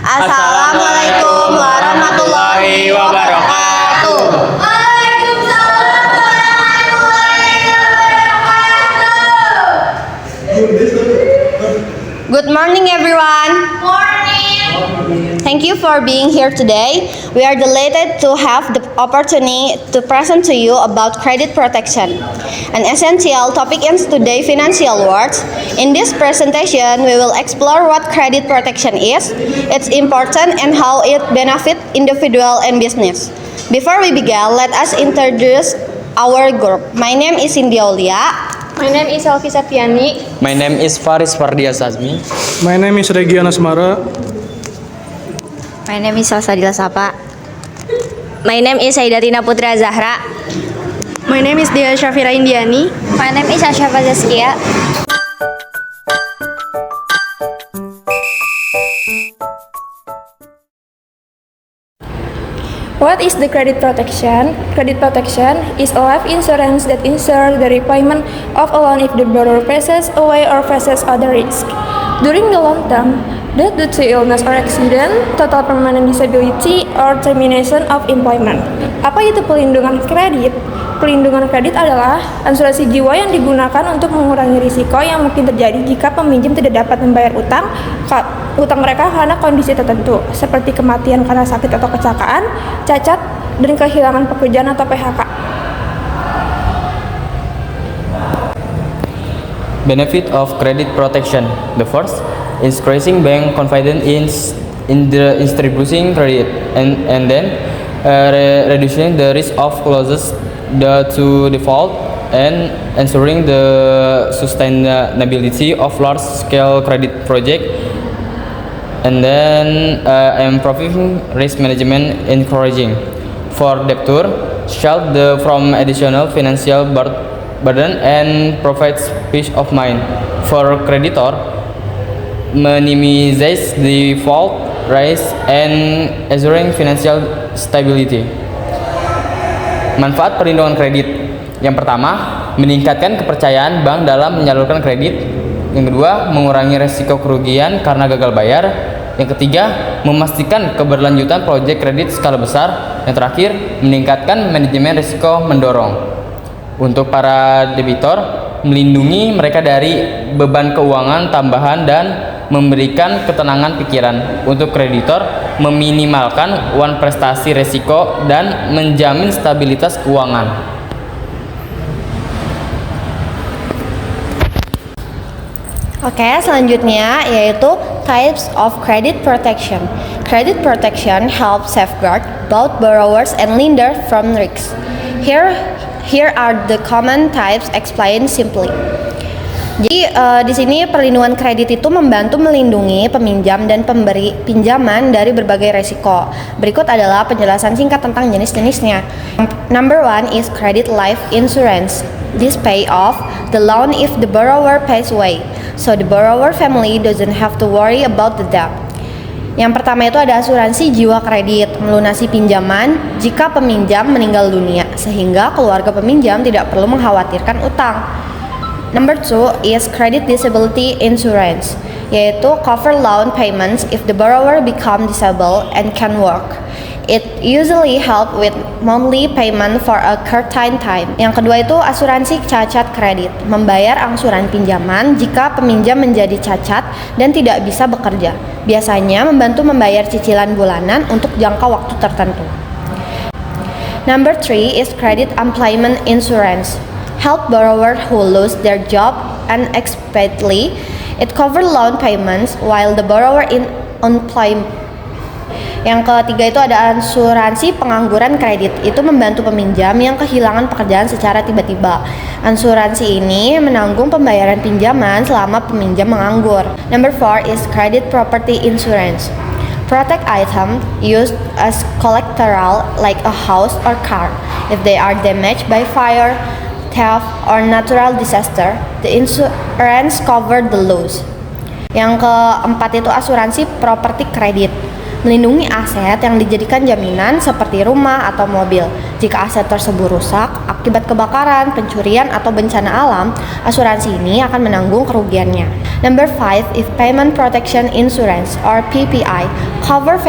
Assalamualaikum warahmatullahi wabarakatuh. Waalaikumsalam warahmatullahi wabarakatuh. Good morning, everyone. Morning. Thank you for being here today. We are delighted to have the opportunity to present to you about credit protection, an essential topic in today's financial world. In this presentation, we will explore what credit protection is, its importance, and how it benefits individual and business. Before we begin, let us introduce our group. My name is Cindy Aulia. My name is Alfi Sapiani. My name is Faris Fardias Azmi. My name is Regiana Semara. My name is Salsadila Sapa. My name is Saidatina Putra Zahra. My name is Dia Syafira Indiani. My name is Asyafa Zaskia. What is the credit protection? Credit protection is a life insurance that ensures the repayment of a loan if the borrower passes away or faces other risk. During the long term, death due to illness or accident, total permanent disability, or termination of employment. Apa itu pelindungan kredit? Pelindungan kredit adalah asuransi jiwa yang digunakan untuk mengurangi risiko yang mungkin terjadi jika peminjam tidak dapat membayar utang mereka karena kondisi tertentu, seperti kematian karena sakit atau kecelakaan, cacat, dan kehilangan pekerjaan atau PHK. Benefit of credit protection. The first is increasing bank confidence in the distributing credit, and then reducing the risk of losses to default and ensuring the sustainability of large-scale credit project, and then improving risk management, encouraging for debtor shield from additional financial burden and provides peace of mind for creditor, minimizes default risk and ensuring financial stability. Manfaat perlindungan kredit. Yang pertama, meningkatkan kepercayaan bank dalam menyalurkan kredit. Yang kedua, mengurangi risiko kerugian karena gagal bayar. Yang ketiga, memastikan keberlanjutan proyek kredit skala besar. Yang terakhir, meningkatkan manajemen risiko mendorong. Untuk para debitor, melindungi mereka dari beban keuangan tambahan dan memberikan ketenangan pikiran. Untuk kreditor, meminimalkan prestasi risiko dan menjamin stabilitas keuangan. Oke, selanjutnya yaitu types of credit protection. Credit protection helps safeguard both borrowers and lender from risks. Here are the common types explained simply. Jadi di sini perlindungan kredit itu membantu melindungi peminjam dan pemberi pinjaman dari berbagai resiko. Berikut adalah penjelasan singkat tentang jenis-jenisnya. Number one is credit life insurance. This pay off the loan if the borrower passes away, so the borrower family doesn't have to worry about the debt. Yang pertama itu ada asuransi jiwa kredit, melunasi pinjaman jika peminjam meninggal dunia, sehingga keluarga peminjam tidak perlu mengkhawatirkan utang. Number two is credit disability insurance, yaitu cover loan payments if the borrower become disabled and can work. It usually help with monthly payment for a certain time. Yang kedua itu asuransi cacat kredit, membayar angsuran pinjaman jika peminjam menjadi cacat dan tidak bisa bekerja. Biasanya membantu membayar cicilan bulanan untuk jangka waktu tertentu. Number three is credit employment insurance. Help borrower who lose their job unexpectedly. It cover loan payments while the borrower in unemployment. Yang ketiga itu ada asuransi pengangguran kredit. Itu membantu peminjam yang kehilangan pekerjaan secara tiba-tiba. Asuransi ini menanggung pembayaran pinjaman selama peminjam menganggur. Number four is credit property insurance. Protect items used as collateral like a house or car. If they are damaged by fire, theft, or natural disaster, the insurance cover the loss. Yang keempat itu asuransi properti kredit. melindungi aset yang dijadikan jaminan seperti rumah atau mobil. Jika aset tersebut rusak akibat kebakaran, pencurian, atau bencana alam, asuransi ini akan menanggung kerugiannya. Number 5 is Payment Protection Insurance or PPI cover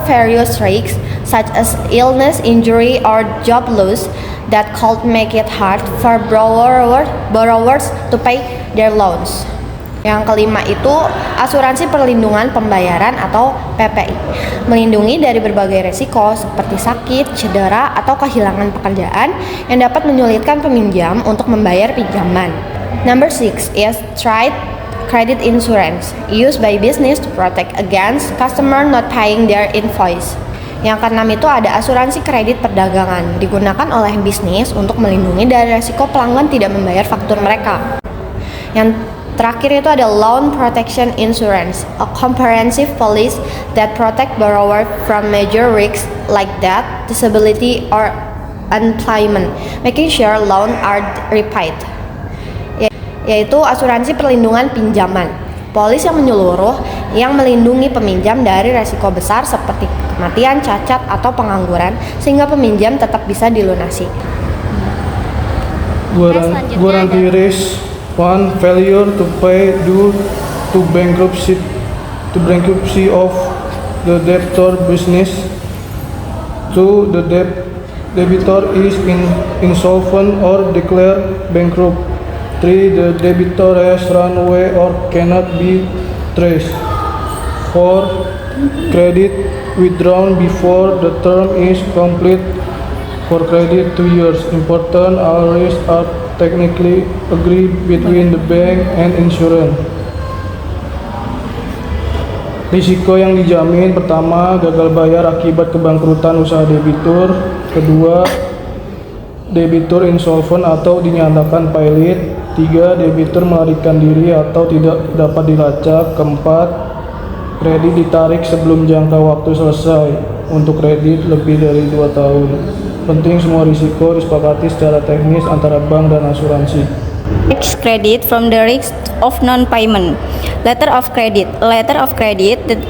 various risks such as illness, injury, or job loss that could make it hard for borrowers to pay their loans. Yang kelima itu asuransi perlindungan pembayaran atau PPI, melindungi dari berbagai resiko seperti sakit, cedera, atau kehilangan pekerjaan yang dapat menyulitkan peminjam untuk membayar pinjaman. Number 6 is trade credit insurance, used by business to protect against customer not paying their invoice. Yang keenam itu ada asuransi kredit perdagangan, digunakan oleh bisnis untuk melindungi dari resiko pelanggan tidak membayar faktur mereka. Yang terakhir itu ada Loan Protection Insurance, a comprehensive policy that protect borrower from major risks like death, disability, or unemployment, making sure loan are repaid. Yaitu asuransi perlindungan pinjaman, polis yang menyeluruh yang melindungi peminjam dari resiko besar seperti kematian, cacat, atau pengangguran sehingga peminjam tetap bisa dilunasi. Guarantee risk 1. Failure to pay due to bankruptcy of the debtor business. 2. The debtor is insolvent or declared bankrupt. 3. The debtor has run away or cannot be traced. 4. Credit withdrawn before the term is complete for credit 2 years. Important, all risks are technically agreed between the bank and insurance. Risiko yang dijamin: pertama, gagal bayar akibat kebangkrutan usaha debitur. Kedua, debitur insolvent atau dinyatakan pailit. 3. Debitur melarikan diri atau tidak dapat dilacak. Keempat, kredit ditarik sebelum jangka waktu selesai untuk kredit lebih dari 2 tahun. Penting semua risiko disepakati secara teknis antara bank dan asuransi. Next, credit from the risk of non-payment. Letter of credit. A letter of credit that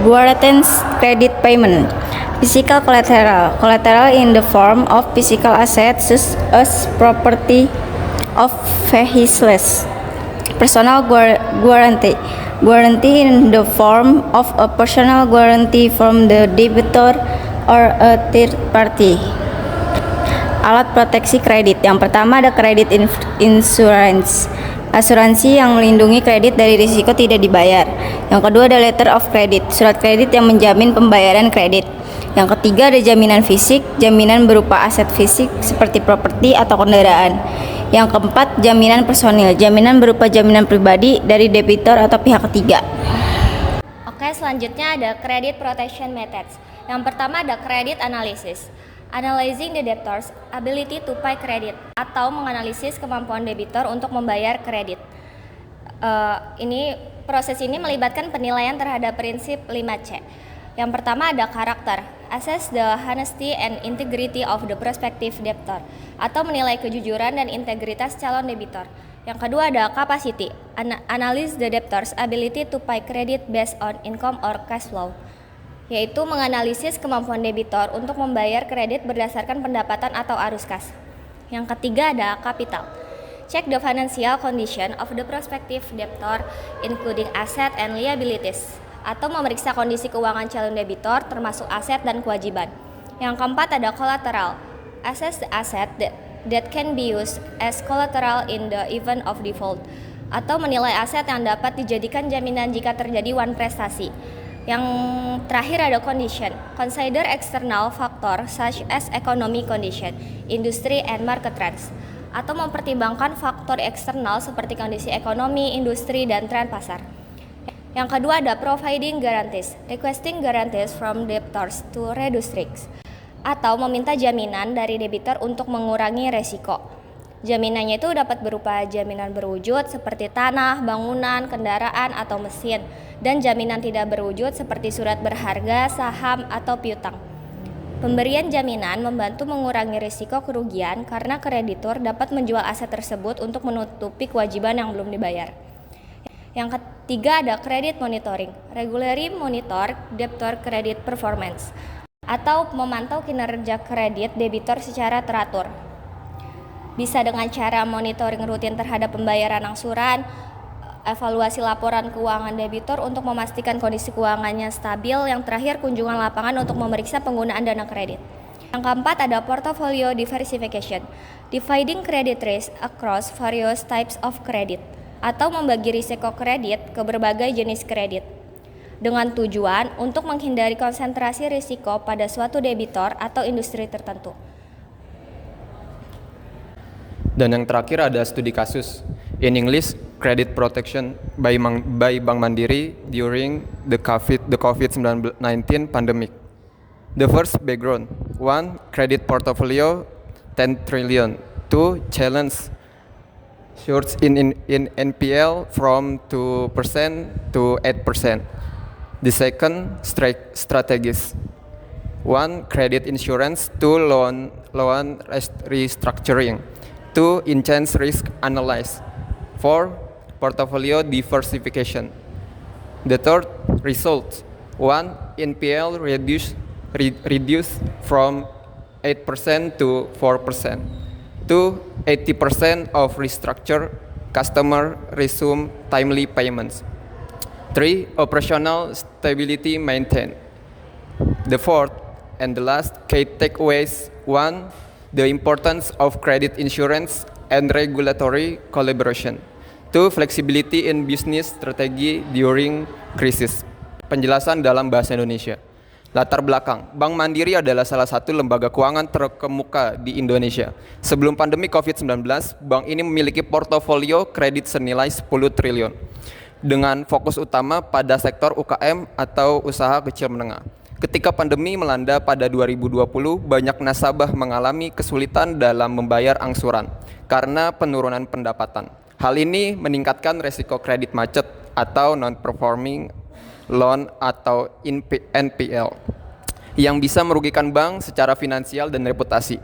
guarantees credit payment. Physical collateral. Collateral in the form of physical assets such as property of vehicles. Personal guarantee. Guarantee in the form of a personal guarantee from the debitor or a third party. Alat proteksi kredit. Yang pertama ada credit insurance, asuransi yang melindungi kredit dari risiko tidak dibayar. Yang kedua ada letter of credit, surat kredit yang menjamin pembayaran kredit. Yang ketiga ada jaminan fisik, jaminan berupa aset fisik seperti properti atau kendaraan. Yang keempat jaminan personil, jaminan berupa jaminan pribadi dari debitor atau pihak ketiga. Oke, selanjutnya ada credit protection methods. Yang pertama ada credit analysis, analyzing the debtor's ability to pay credit, atau menganalisis kemampuan debitor untuk membayar kredit. Proses ini melibatkan penilaian terhadap prinsip 5C. Yang pertama ada karakter, assess the honesty and integrity of the prospective debtor, atau menilai kejujuran dan integritas calon debitor. Yang kedua ada capacity, analyze the debtor's ability to pay credit based on income or cash flow, yaitu menganalisis kemampuan debitor untuk membayar kredit berdasarkan pendapatan atau arus kas. Yang ketiga ada capital, check the financial condition of the prospective debtor including asset and liabilities, atau memeriksa kondisi keuangan calon debitor termasuk aset dan kewajiban. Yang keempat ada collateral, assess the asset that can be used as collateral in the event of default, atau menilai aset yang dapat dijadikan jaminan jika terjadi wan prestasi. Yang terakhir ada condition, consider external factor such as economic condition, industry and market trends, atau mempertimbangkan faktor eksternal seperti kondisi ekonomi, industri, dan tren pasar. Yang kedua ada providing guarantees, requesting guarantees from debtors to reduce risks, atau meminta jaminan dari debitur untuk mengurangi resiko. Jaminannya itu dapat berupa jaminan berwujud seperti tanah, bangunan, kendaraan, atau mesin, dan jaminan tidak berwujud seperti surat berharga, saham, atau piutang. Pemberian jaminan membantu mengurangi risiko kerugian karena kreditur dapat menjual aset tersebut untuk menutupi kewajiban yang belum dibayar. Yang Tiga, ada credit monitoring, regularly monitor debtor credit performance, atau memantau kinerja kredit debitor secara teratur. Bisa dengan cara monitoring rutin terhadap pembayaran angsuran, evaluasi laporan keuangan debitur untuk memastikan kondisi keuangannya stabil. Yang terakhir, kunjungan lapangan untuk memeriksa penggunaan dana kredit. Yang keempat, ada portfolio diversification, dividing credit risk across various types of credit, atau membagi risiko kredit ke berbagai jenis kredit, dengan tujuan untuk menghindari konsentrasi risiko pada suatu debitor atau industri tertentu. Dan yang terakhir ada studi kasus. In English, Credit Protection by Bank Mandiri during the COVID-19 pandemic. The first background: 1. Credit portfolio 10 trillion. 2. Challenge shorts in NPL from 2% to 8%. The second strategies: 1. Credit insurance. 2. Loan restructuring. 2. Intense risk analysis. 4. Portfolio diversification. The third result: 1. NPL reduce from 8% to 4%. 2. 80% of restructured customer resume timely payments. 3. Operational stability maintained. The fourth and the last key takeaways: 1. The importance of credit insurance and regulatory collaboration. 2. Flexibility in business strategy during crisis. Penjelasan dalam bahasa Indonesia. Latar belakang, Bank Mandiri adalah salah satu lembaga keuangan terkemuka di Indonesia. Sebelum pandemi COVID-19, bank ini memiliki portofolio kredit senilai 10 triliun dengan fokus utama pada sektor UKM atau usaha kecil menengah. Ketika pandemi melanda pada 2020, banyak nasabah mengalami kesulitan dalam membayar angsuran karena penurunan pendapatan. Hal ini meningkatkan resiko kredit macet atau non-performing loan atau NPL yang bisa merugikan bank secara finansial dan reputasi.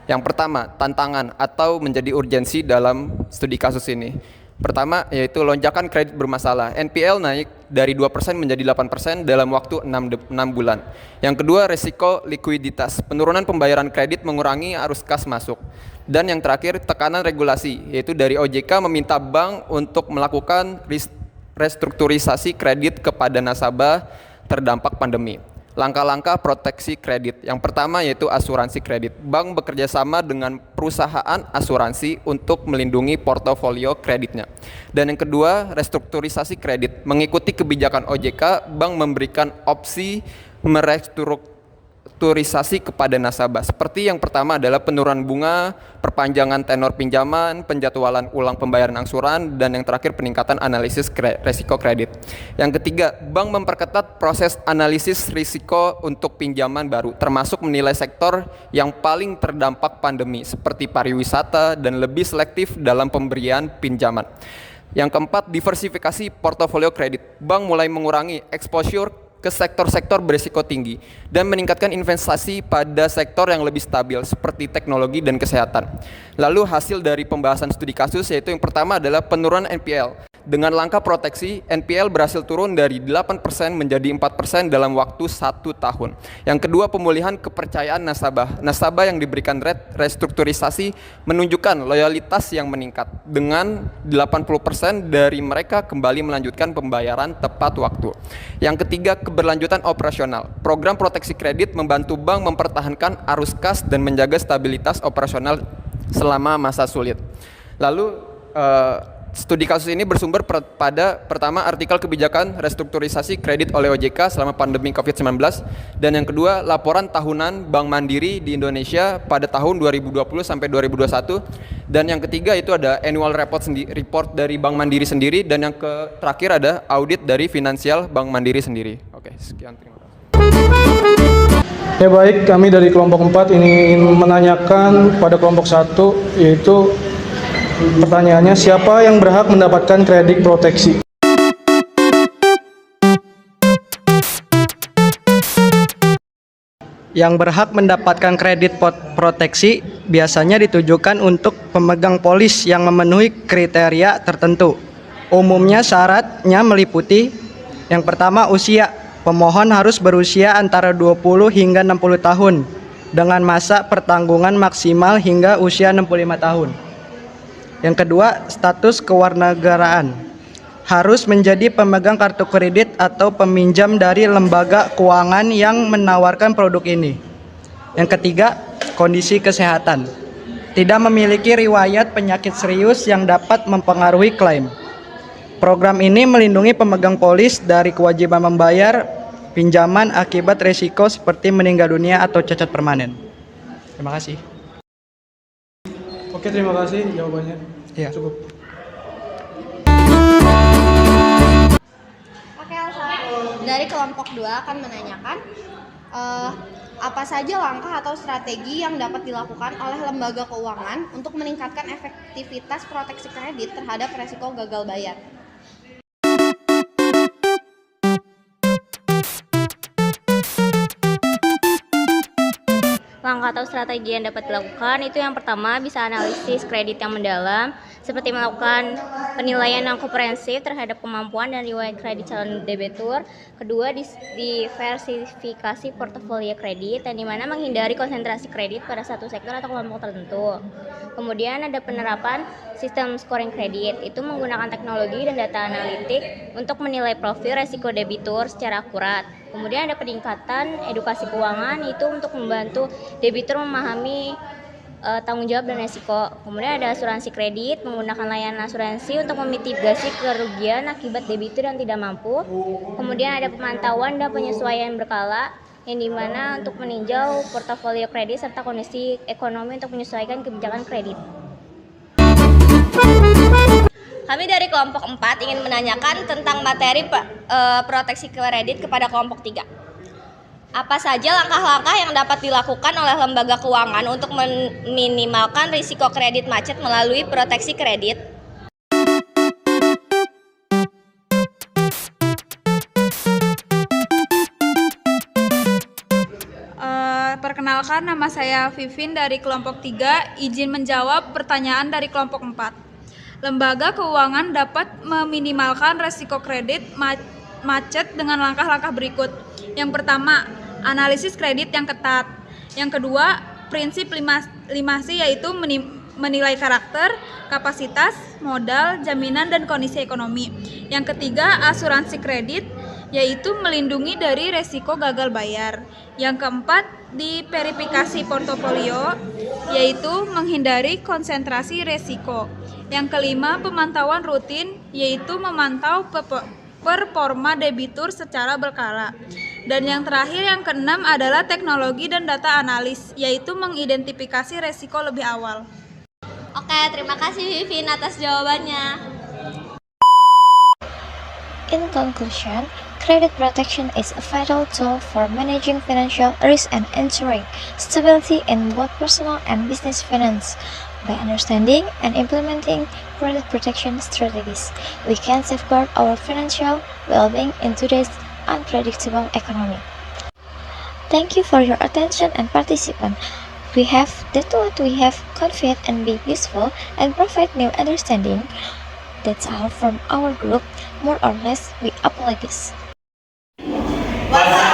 Yang pertama, tantangan atau menjadi urgensi dalam studi kasus ini. Pertama, yaitu lonjakan kredit bermasalah. NPL naik dari 2% menjadi 8% dalam waktu 6 bulan. Yang kedua, resiko likuiditas. Penurunan pembayaran kredit mengurangi arus kas masuk. Dan yang terakhir, tekanan regulasi, yaitu dari OJK meminta bank untuk melakukan restrukturisasi kredit kepada nasabah terdampak pandemi. Langkah-langkah proteksi kredit. Yang pertama yaitu asuransi kredit. Bank bekerja sama dengan perusahaan asuransi untuk melindungi portofolio kreditnya. Dan yang kedua, restrukturisasi kredit. Mengikuti kebijakan OJK, bank memberikan opsi merestrukturisasi kepada nasabah. Seperti yang pertama adalah penurunan bunga, perpanjangan tenor pinjaman, penjadwalan ulang pembayaran angsuran, dan yang terakhir peningkatan analisis risiko kredit. Yang ketiga, bank memperketat proses analisis risiko untuk pinjaman baru, termasuk menilai sektor yang paling terdampak pandemi seperti pariwisata dan lebih selektif dalam pemberian pinjaman. Yang keempat, diversifikasi portofolio kredit. Bank mulai mengurangi exposure ke sektor-sektor berisiko tinggi dan meningkatkan investasi pada sektor yang lebih stabil seperti teknologi dan kesehatan. Lalu hasil dari pembahasan studi kasus yaitu yang pertama adalah penurunan NPL. Dengan langkah proteksi, NPL berhasil turun dari 8% menjadi 4% dalam waktu 1 tahun. Yang kedua, pemulihan kepercayaan nasabah. Nasabah yang diberikan restrukturisasi menunjukkan loyalitas yang meningkat. Dengan 80% dari mereka kembali melanjutkan pembayaran tepat waktu. Yang ketiga, keberlanjutan operasional. Program proteksi kredit membantu bank mempertahankan arus kas dan menjaga stabilitas operasional selama masa sulit. Lalu, studi kasus ini bersumber pada pertama artikel kebijakan restrukturisasi kredit oleh OJK selama pandemi COVID-19 dan yang kedua laporan tahunan Bank Mandiri di Indonesia pada tahun 2020 sampai 2021 dan yang ketiga itu ada annual report dari Bank Mandiri sendiri dan yang terakhir ada audit dari finansial Bank Mandiri sendiri. Oke, sekian, terima kasih. Ya baik, kami dari kelompok 4 ingin menanyakan pada kelompok 1 yaitu pertanyaannya, siapa yang berhak mendapatkan kredit proteksi? Yang berhak mendapatkan kredit proteksi biasanya ditujukan untuk pemegang polis yang memenuhi kriteria tertentu. Umumnya syaratnya meliputi yang pertama usia. Pemohon harus berusia antara 20 hingga 60 tahun dengan masa pertanggungan maksimal hingga usia 65 tahun. Yang kedua, status kewarganegaraan. Harus menjadi pemegang kartu kredit atau peminjam dari lembaga keuangan yang menawarkan produk ini. Yang ketiga, kondisi kesehatan. Tidak memiliki riwayat penyakit serius yang dapat mempengaruhi klaim. Program ini melindungi pemegang polis dari kewajiban membayar pinjaman akibat risiko seperti meninggal dunia atau cacat permanen. Terima kasih. Oke, terima kasih jawabannya. Ya. Cukup. Oke, Elsa. Dari kelompok 2 akan menanyakan apa saja langkah atau strategi yang dapat dilakukan oleh lembaga keuangan untuk meningkatkan efektivitas proteksi kredit terhadap resiko gagal bayar. Langkah atau strategi yang dapat dilakukan itu yang pertama bisa analisis kredit yang mendalam seperti melakukan penilaian yang komprehensif terhadap kemampuan dan riwayat kredit calon debitur. Kedua, diversifikasi portofolio kredit dan dimana menghindari konsentrasi kredit pada satu sektor atau kelompok tertentu. Kemudian ada penerapan sistem scoring kredit, itu menggunakan teknologi dan data analitik untuk menilai profil resiko debitur secara akurat. Kemudian ada peningkatan edukasi keuangan, itu untuk membantu debitur memahami tanggung jawab dan resiko. Kemudian ada asuransi kredit, menggunakan layanan asuransi untuk memitigasi kerugian akibat debitur yang tidak mampu. Kemudian ada pemantauan dan penyesuaian berkala, yang dimana untuk meninjau portofolio kredit serta kondisi ekonomi untuk menyesuaikan kebijakan kredit. Kami dari kelompok 4 ingin menanyakan tentang materi proteksi kredit kepada kelompok 3. Apa saja langkah-langkah yang dapat dilakukan oleh lembaga keuangan untuk meminimalkan risiko kredit macet melalui proteksi kredit? Perkenalkan, nama saya Vivin dari kelompok 3, izin menjawab pertanyaan dari kelompok 4. Lembaga keuangan dapat meminimalkan risiko kredit macet dengan langkah-langkah berikut. Yang pertama, analisis kredit yang ketat. Yang kedua, prinsip 5C yaitu menilai karakter, kapasitas, modal, jaminan, dan kondisi ekonomi. Yang ketiga, asuransi kredit yaitu melindungi dari resiko gagal bayar. Yang keempat, diverifikasi portofolio yaitu menghindari konsentrasi resiko. Yang kelima, pemantauan rutin yaitu memantau performa debitur secara berkala. Dan yang terakhir, yang keenam adalah teknologi dan data analis yaitu mengidentifikasi resiko lebih awal. Oke, terima kasih Vivin atas jawabannya. In conclusion, credit protection is a vital tool for managing financial risk and ensuring stability in both personal and business finance. By understanding and implementing credit protection strategies, we can safeguard our financial well-being in today's unpredictable economy. Thank you for your attention and participation. We have that what we have conveyed and be useful and provide new understanding. That's all from our group. More or less, we apologize. What's up?